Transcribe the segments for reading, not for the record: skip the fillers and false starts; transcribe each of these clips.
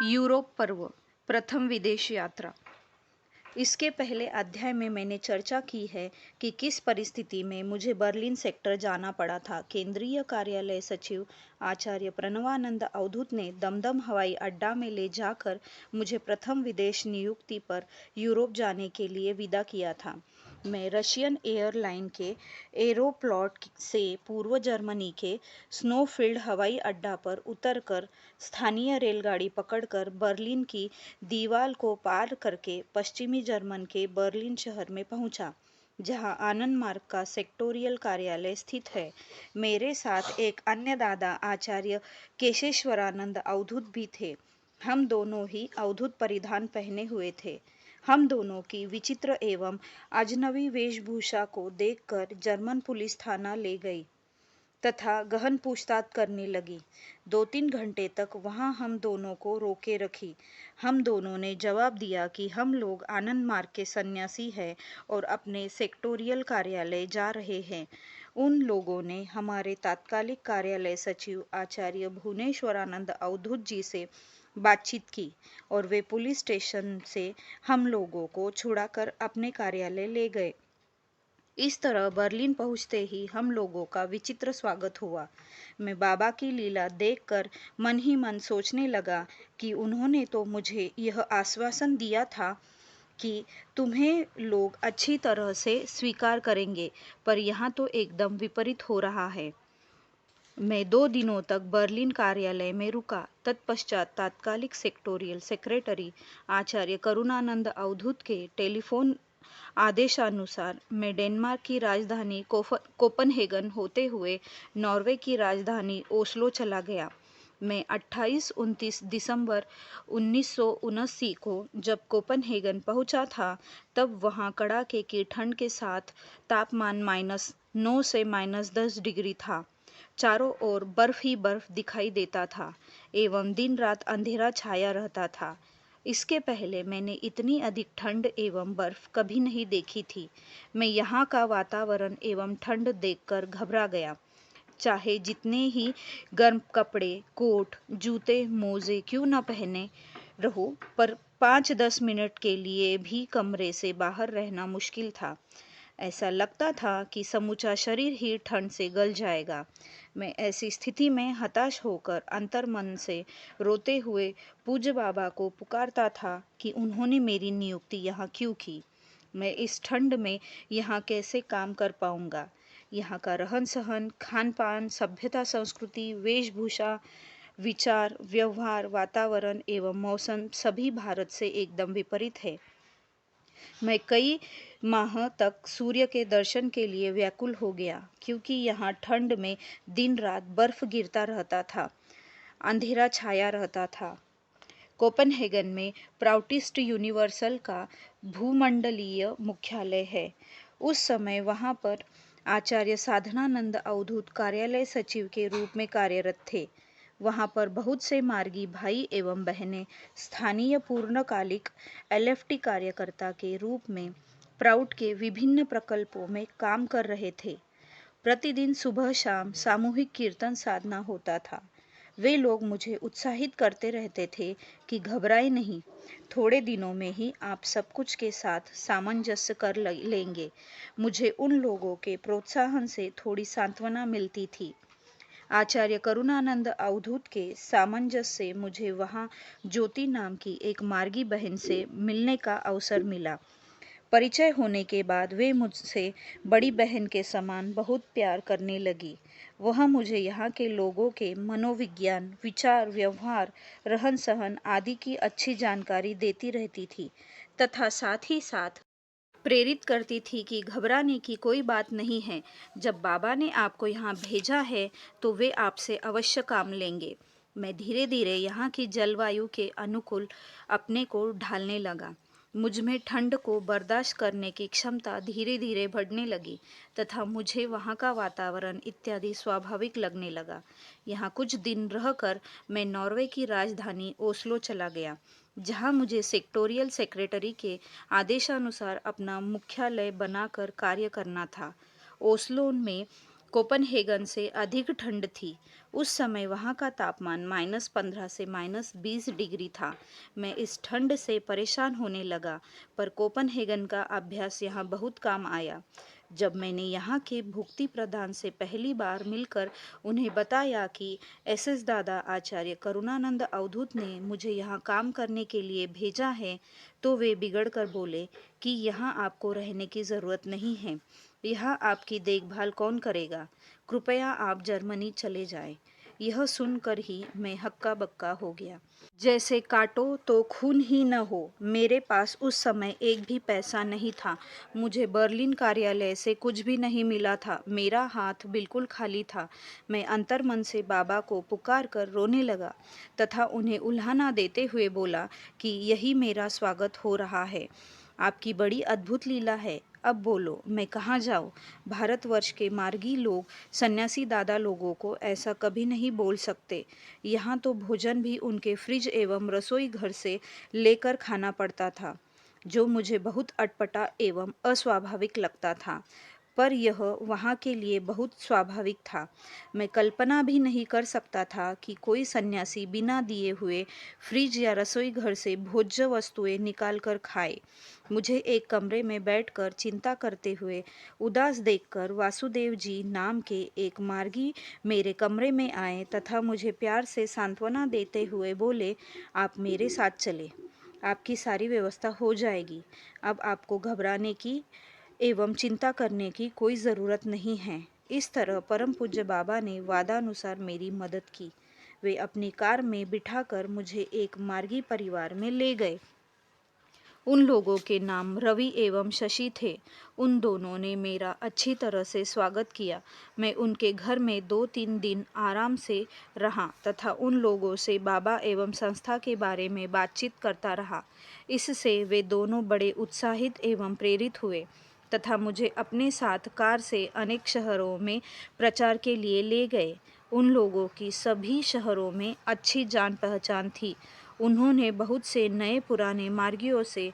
Europe पर्व प्रथम विदेश यात्रा। इसके पहले अध्याय में मैंने चर्चा की है कि किस परिस्थिति में मुझे बर्लिन सेक्टर जाना पड़ा था। केंद्रीय कार्यालय सचिव आचार्य प्रणवानंद अवधूत ने दमदम हवाई अड्डा में ले जाकर मुझे प्रथम विदेश नियुक्ति पर यूरोप जाने के लिए विदा किया था। मैं रशियन एयरलाइन के एरोफ्लॉट से पूर्व जर्मनी के स्नोफील्ड हवाई अड्डा पर उतरकर स्थानीय रेलगाड़ी पकड़कर बर्लिन की दीवार को पार करके पश्चिमी जर्मन के बर्लिन शहर में पहुंचा, जहां आनंद मार्ग का सेक्टोरियल कार्यालय स्थित है। मेरे साथ एक अन्य दादा आचार्य केशेश्वरानंद अवधूत भी थे। हम दोनों ही अवधूत परिधान पहने हुए थे। हम दोनों की विचित्र एवं अजनबी वेशभूषा को देखकर जर्मन पुलिस थाना ले गई तथा गहन पूछताछ करने लगी। 2-3 घंटे तक वहां हम दोनों को रोके रखी। हम दोनों ने जवाब दिया कि हम लोग आनंद मार्ग के सन्यासी हैं और अपने सेक्टोरियल कार्यालय जा रहे हैं। उन लोगों ने हमारे तात्कालिक कार्यालय सचिव आचार्य भुवनेश्वरानंद अवधूत जी से बातचीत की और वे पुलिस स्टेशन से हम लोगों को छुड़ाकर अपने कार्यालय ले गए। इस तरह बर्लिन पहुंचते ही हम लोगों का विचित्र स्वागत हुआ। मैं बाबा की लीला देखकर मन ही मन सोचने लगा कि उन्होंने तो मुझे यह आश्वासन दिया था कि तुम्हें लोग अच्छी तरह से स्वीकार करेंगे, पर यहाँ तो एकदम विपरीत हो रहा है। मैं 2 दिनों तक बर्लिन कार्यालय में रुका। तत्पश्चात तात्कालिक सेक्टोरियल सेक्रेटरी आचार्य करुणानंद अवधूत के टेलीफोन आदेशानुसार मैं डेनमार्क की राजधानी कोपनहेगन होते हुए नॉर्वे की राजधानी ओस्लो चला गया। मैं 28-29 दिसंबर 1979 को जब कोपनहेगन पहुंचा था, तब वहां कड़ाके की ठंड के साथ तापमान -9 से -10 डिग्री था। चारों ओर बर्फ ही बर्फ दिखाई देता था एवं दिन रात अंधेरा छाया रहता था। इसके पहले मैंने इतनी अधिक ठंड एवं बर्फ कभी नहीं देखी थी। मैं यहाँ का वातावरण एवं ठंड देखकर घबरा गया। चाहे जितने ही गर्म कपड़े, कोट, जूते, मोजे क्यों न पहने रहो, पर 5-10 मिनट के लिए भी कमरे से बाहर रहना मुश्किल था। ऐसा लगता था कि समूचा शरीर ही ठंड से गल जाएगा। मैं ऐसी स्थिति में हताश होकर अंतर्मन से रोते हुए पूज्य बाबा को पुकारता था कि उन्होंने मेरी नियुक्ति यहाँ क्यों की। मैं इस ठंड में यहाँ कैसे काम कर पाऊंगा। यहाँ का रहन सहन, खान पान, सभ्यता, संस्कृति, वेशभूषा, विचार, व्यवहार, वातावरण एवं मौसम सभी भारत से एकदम विपरीत है। मैं कई माह तक सूर्य के दर्शन के लिए व्याकुल हो गया, क्योंकि यहाँ ठंड में दिन रात बर्फ गिरता रहता था, अंधेरा छाया रहता था। कोपनहेगन में प्राउटिस्ट यूनिवर्सल का भूमंडलीय मुख्यालय है। उस समय वहाँ पर आचार्य साधनानंद अवधूत कार्यालय सचिव के रूप में कार्यरत थे। वहाँ पर बहुत से मार्गी भाई एवं बहनें स्थानीय पूर्णकालिक एलएफटी कार्यकर्ता के रूप में प्राउड के विभिन्न प्रकल्पों में काम कर रहे थे। प्रतिदिन सुबह शाम सामूहिक कीर्तन साधना होता था। वे लोग मुझे उत्साहित करते रहते थे कि घबराए नहीं, थोड़े दिनों में ही आप सब कुछ के साथ सामंजस्य कर लेंगे। मुझे उन लोगों के प्रोत्साहन से थोड़ी सांत्वना मिलती थी। आचार्य करुणानंद अवधूत के सामंजस्य से मुझे वहाँ ज्योति नाम की एक मार्गी बहन से मिलने का अवसर मिला। परिचय होने के बाद वे मुझसे बड़ी बहन के समान बहुत प्यार करने लगी। वह मुझे यहाँ के लोगों के मनोविज्ञान, विचार, व्यवहार, रहन सहन आदि की अच्छी जानकारी देती रहती थी तथा साथ ही साथ प्रेरित करती थी कि घबराने की कोई बात नहीं है। जब बाबा ने आपको यहाँ भेजा है तो वे आपसे अवश्य काम लेंगे। मैं धीरे धीरे यहाँ की जलवायु के अनुकूल अपने को ढालने लगा। मुझ में ठंड को बर्दाश्त करने की क्षमता धीरे धीरे बढ़ने लगी तथा मुझे वहाँ का वातावरण इत्यादि स्वाभाविक लगने लगा। यहाँ कुछ दिन रहकर मैं नॉर्वे की राजधानी ओस्लो चला गया, जहाँ मुझे सेक्टोरियल सेक्रेटरी के आदेशानुसार अपना मुख्यालय बनाकर कार्य करना था। ओस्लो में कोपनहेगन से अधिक ठंड थी। उस समय वहाँ का तापमान -15 से -20 डिग्री था। मैं इस ठंड से परेशान होने लगा, पर कोपनहेगन का अभ्यास यहाँ बहुत काम आया। जब मैंने यहाँ के भुक्ति प्रधान से पहली बार मिलकर उन्हें बताया कि एसएस दादा आचार्य करुणानंद अवधूत ने मुझे यहाँ काम करने के लिए भेजा है, तो वे बिगड़कर बोले कि यहाँ आपको रहने की ज़रूरत नहीं है। यहाँ आपकी देखभाल कौन करेगा? कृपया आप जर्मनी चले जाएं। यह सुनकर ही मैं हक्का बक्का हो गया। जैसे काटो तो खून ही न हो। मेरे पास उस समय एक भी पैसा नहीं था। मुझे बर्लिन कार्यालय से कुछ भी नहीं मिला था। मेरा हाथ बिल्कुल खाली था। मैं अंतर्मन से बाबा को पुकार कर रोने लगा तथा उन्हें उल्हाना देते हुए बोला कि यही मेरा स्वागत हो रहा है। आपकी बड़ी अद्भुत लीला है। अब बोलो, मैं कहाँ जाऊँ? भारतवर्ष के मार्गी लोग सन्यासी दादा लोगों को ऐसा कभी नहीं बोल सकते। यहाँ तो भोजन भी उनके फ्रिज एवं रसोई घर से लेकर खाना पड़ता था, जो मुझे बहुत अटपटा एवं अस्वाभाविक लगता था, पर यह वहाँ के लिए बहुत स्वाभाविक था। मैं कल्पना भी नहीं कर सकता था कि कोई सन्यासी बिना दिए हुए फ्रिज या रसोई घर से भोज्य वस्तुएं निकाल कर खाए। मुझे एक कमरे में बैठकर चिंता करते हुए उदास देखकर वासुदेव जी नाम के एक मार्गी मेरे कमरे में आए तथा मुझे प्यार से सांत्वना देते हुए बोले, आप मेरे साथ चले, आपकी सारी व्यवस्था हो जाएगी। अब आपको घबराने की एवं चिंता करने की कोई ज़रूरत नहीं है। इस तरह परम पूज्य बाबा ने वादानुसार मेरी मदद की। वे अपनी कार में बिठाकर मुझे एक मार्गी परिवार में ले गए। उन लोगों के नाम रवि एवं शशि थे। उन दोनों ने मेरा अच्छी तरह से स्वागत किया। मैं उनके घर में 2-3 दिन आराम से रहा तथा उन लोगों से बाबा एवं संस्था के बारे में बातचीत करता रहा। इससे वे दोनों बड़े उत्साहित एवं प्रेरित हुए तथा मुझे अपने साथ कार से अनेक शहरों में प्रचार के लिए ले गए। उन लोगों की सभी शहरों में अच्छी जान पहचान थी। उन्होंने बहुत से नए पुराने मार्गियों से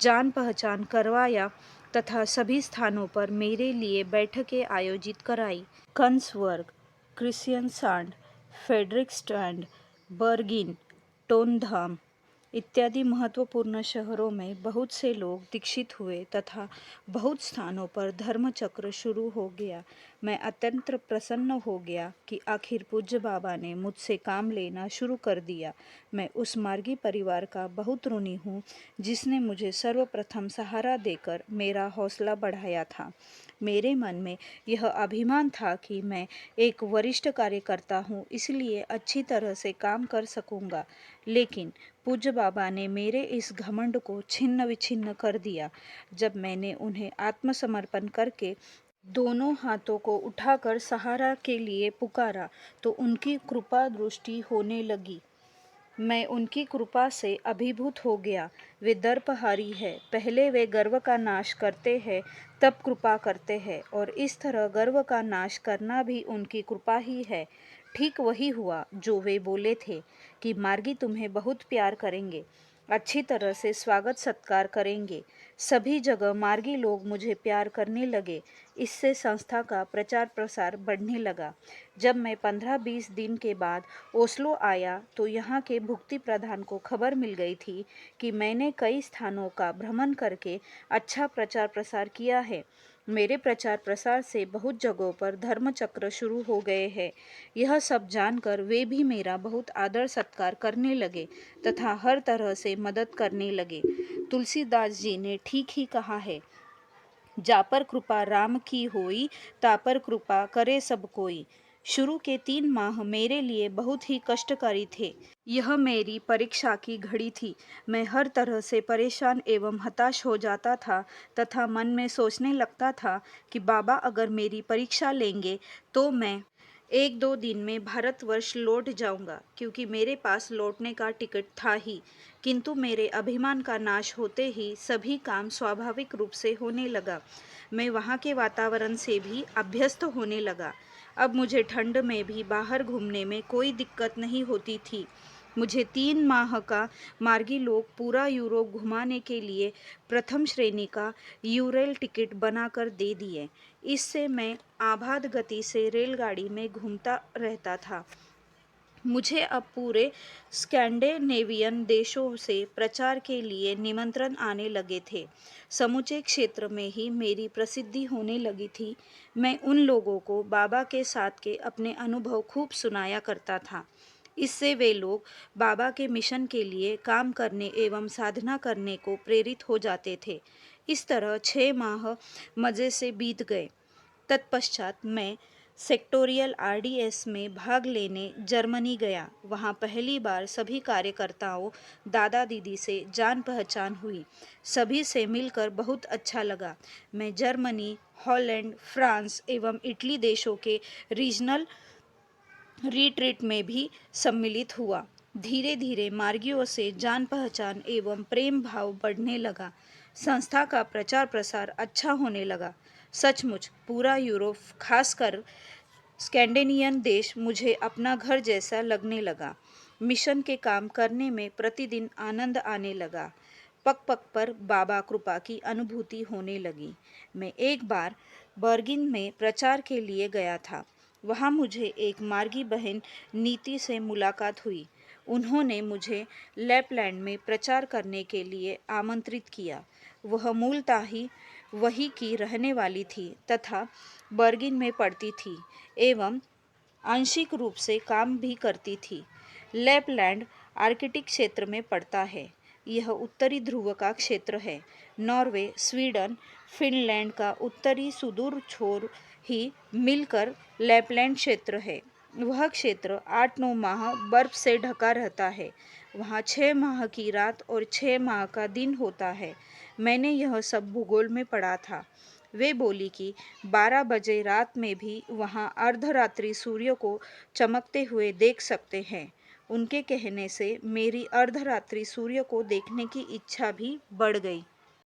जान पहचान करवाया तथा सभी स्थानों पर मेरे लिए बैठकें आयोजित कराई। कंसवर्ग, क्रिस्टियनसांड, फ्रेडरिक्सस्टैड, बर्गिन, टोनधाम इत्यादि महत्वपूर्ण शहरों में बहुत से लोग दीक्षित हुए तथा बहुत स्थानों पर धर्मचक्र शुरू हो गया। मैं अत्यंत प्रसन्न हो गया कि आखिर पूज्य बाबा ने मुझसे काम लेना शुरू कर दिया। मैं उस मार्गी परिवार का बहुत ऋणी हूँ जिसने मुझे सर्वप्रथम सहारा देकर मेरा हौसला बढ़ाया था। मेरे मन में यह अभिमान था कि मैं एक वरिष्ठ कार्यकर्ता हूँ, इसलिए अच्छी तरह से काम कर सकूँगा। लेकिन पूज्य बाबा ने मेरे इस घमंड को छिन्न विछिन्न कर दिया। जब मैंने उन्हें आत्मसमर्पण करके दोनों हाथों को उठाकर सहारा के लिए पुकारा, तो उनकी कृपा दृष्टि होने लगी। मैं उनकी कृपा से अभिभूत हो गया। वे दर्पहारी है। पहले वे गर्व का नाश करते हैं, तब कृपा करते हैं, और इस तरह गर्व का नाश करना भी उनकी कृपा ही है। ठीक वही हुआ जो वे बोले थे कि मार्गी तुम्हें बहुत प्यार करेंगे, अच्छी तरह से स्वागत सत्कार करेंगे। सभी जगह मार्गी लोग मुझे प्यार करने लगे। इससे संस्था का प्रचार प्रसार बढ़ने लगा। जब मैं 15-20 दिन के बाद ओस्लो आया तो यहाँ के भुक्ति प्रधान को खबर मिल गई थी कि मैंने कई स्थानों का भ्रमण करके अच्छा प्रचार प्रसार किया है। मेरे प्रचार प्रसार से बहुत जगहों पर धर्मचक्र शुरू हो गए हैं। यह सब जानकर वे भी मेरा बहुत आदर सत्कार करने लगे तथा हर तरह से मदद करने लगे। तुलसीदास जी ने ठीक ही कहा है, जा पर कृपा राम की होई, ता पर कृपा करे सब कोई। शुरू के 3 माह मेरे लिए बहुत ही कष्टकारी थे। यह मेरी परीक्षा की घड़ी थी। मैं हर तरह से परेशान एवं हताश हो जाता था तथा मन में सोचने लगता था कि बाबा अगर मेरी परीक्षा लेंगे तो मैं 1-2 दिन में भारतवर्ष लौट जाऊंगा, क्योंकि मेरे पास लौटने का टिकट था ही। किंतु मेरे अभिमान का नाश होते ही सभी काम स्वाभाविक रूप से होने लगा। मैं वहाँ के वातावरण से भी अभ्यस्त होने लगा। अब मुझे ठंड में भी बाहर घूमने में कोई दिक्कत नहीं होती थी। मुझे 3 माह का मार्गी लोग पूरा यूरोप घुमाने के लिए प्रथम श्रेणी का यूरेल टिकट बनाकर दे दिए। इससे मैं आबाद गति से रेलगाड़ी में घूमता रहता था। मुझे अब पूरे स्कैंडिनेवियन देशों से प्रचार के लिए निमंत्रण आने लगे थे। समूचे क्षेत्र में ही मेरी प्रसिद्धि होने लगी थी। मैं उन लोगों को बाबा के साथ के अपने अनुभव खूब सुनाया करता था। इससे वे लोग बाबा के मिशन के लिए काम करने एवं साधना करने को प्रेरित हो जाते थे। इस तरह 6 माह मज़े से बीत गए। तत्पश्चात मैं सेक्टोरियल आरडीएस में भाग लेने जर्मनी गया। वहाँ पहली बार सभी कार्यकर्ताओं, दादा दीदी से जान पहचान हुई। सभी से मिलकर बहुत अच्छा लगा। मैं जर्मनी, हॉलैंड, फ्रांस एवं इटली देशों के रीजनल रिट्रीट में भी सम्मिलित हुआ। धीरे धीरे मार्गियों से जान पहचान एवं प्रेम भाव बढ़ने लगा। संस्था का प्रचार प्रसार अच्छा होने लगा। सचमुच पूरा यूरोप, खासकर स्कैंडिनेवियन देश मुझे अपना घर जैसा लगने लगा। मिशन के काम करने में प्रतिदिन आनंद आने लगा। पग पग पर बाबा कृपा की अनुभूति होने लगी। मैं एक बार बर्गिन में प्रचार के लिए गया था। वहाँ मुझे एक मार्गी बहन नीति से मुलाकात हुई। उन्होंने मुझे लैपलैंड में प्रचार करने के लिए आमंत्रित किया। वह मूलतः ही वही की रहने वाली थी तथा बर्गिन में पढ़ती थी एवं आंशिक रूप से काम भी करती थी। लैपलैंड आर्कटिक क्षेत्र में पड़ता है। यह उत्तरी ध्रुव का क्षेत्र है। नॉर्वे, स्वीडन, फिनलैंड का उत्तरी सुदूर छोर ही मिलकर लैपलैंड क्षेत्र है। वह क्षेत्र 8-9 माह बर्फ से ढका रहता है। वहाँ 6 माह की रात और 6 माह का दिन होता है। मैंने यह सब भूगोल में पढ़ा था। वे बोली कि 12 बजे रात में भी वहाँ अर्धरात्रि सूर्य को चमकते हुए देख सकते हैं। उनके कहने से मेरी अर्धरात्रि सूर्य को देखने की इच्छा भी बढ़ गई।